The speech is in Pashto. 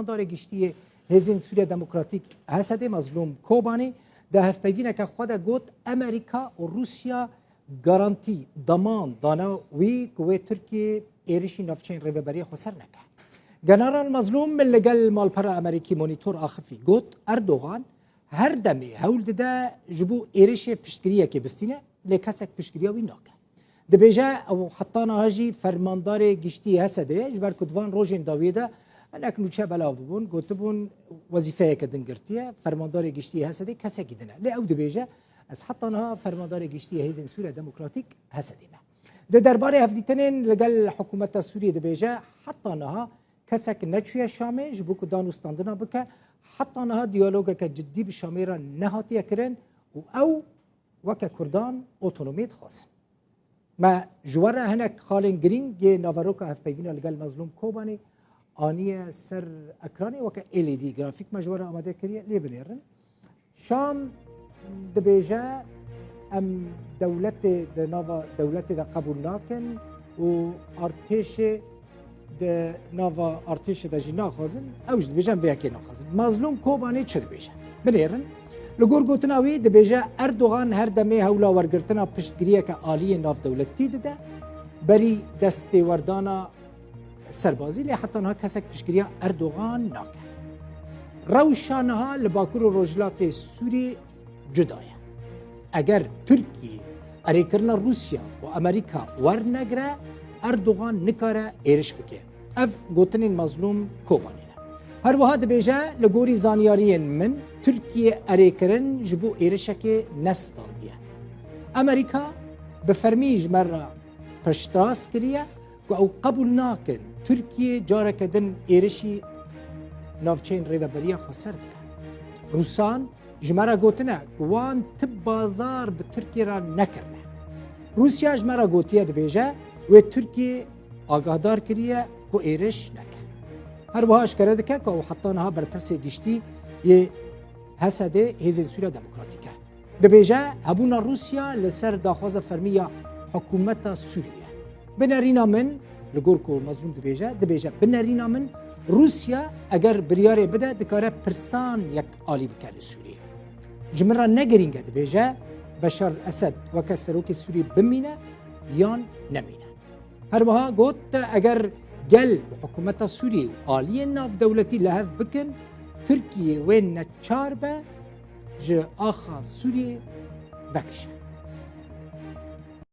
داره گشتی هزین سوریه دموکراتیک حسد مظلوم کوبانی ده هفپیوینه که خود گوت امریکا و روسیا گارانتی دمان دانا وی که ترکیه ایرشی نفچین ریوبری خسر نکه جنرال مظلوم من لقل مالپرا امریکی مونیتور آخفی گوت اردوغان هر دمی هول ده جبو ایرشی پشتگیریه که بستینه لکسک پشتگیریه وی ناکه دبیجه او حتانا هاجی فرماندار گشتی حسده جبر کدوان روژین داویده انك نوچه بلا بون گوتبون وظیفه که دنگرتیه فرماندار گشتی حسده کسی گیدنه لی او دبیجه از حتانا فرماندار گشتی هزین سوریه دموکراتیک حسدینه ده درباره هفدیتنین لگل حکومت سوریه دبیجه حتانا کسک نچوی شامه جبو که دانوستاندنا بکه حتانا دیالوگه که جدی به شامه را نهاتیه کرن و او وکه کردان اوتونومیت خواست ما جواره هنک خالن گرینگ یه ناوروکا هفپیوینا لگل مظلوم کوبانی آنیه سر اکرانی وکه LED گرافیک مجوره آماده کریه لی بنیرن شام دبیجه ام دولت دا قبول ناکن و ارتش دا ناوا ارتش دا جی ناخوازن اوش دبیجه ام بیاکی ناخوازن مظلوم کوبانی چه دبیجه بنیرن لگور گوتناوی دبیجه اردوغان هر دمه هولا ورگرتنا پشتگیریه که آلیه ناف دولتی ده بری دستی وردانا سربازی لی حتی نها کسک پشتگیریه اردوغان ناکه روشانها لباکور و رجلات سوری جدایه اگر ترکیه اریکرنا روسیا و امریکا ورنگره اردوغان نکاره ایرش بکه اف گوتنین مظلوم کوبانینه هر وها دبیجه لگوری زانیارین من ترکیه اریکرن جبو ایرشک نستاندیه امریکا بفرمیج مره پشتراس کریه و او قبول ناکن ترکیه جاره کدن ایرشی نافچین ریوبریه خسر بکن روسان جمره گوتنه گوان تب بازار به ترکیه را نکرنه روسیا جمره گوتیه دبیجه و ترکیه آگاهدار کریه که ایرش نکن هر وهاش کرده که او حتی نها برپرسی گشتی یه حسده هزین سوریه دموکراتیکه دبیجه هبونا روسیا لسر داخواز فرمیه حکومت سوریه بنرینا من لگورکو مظلوم دبیجه بنرینا من روسیا اگر بریاره بده دکاره پرسان یک آلی بکرد سوریه جمره نگرینگه دبیجه بشار اسد وکه سروک سوریه بمینه یان نمینه هر وها گوت اگر گل حکومت سوریه و آلی ناف دولتی لحف بکن ترکیه وین نچار به جه آخا سوریه بکشه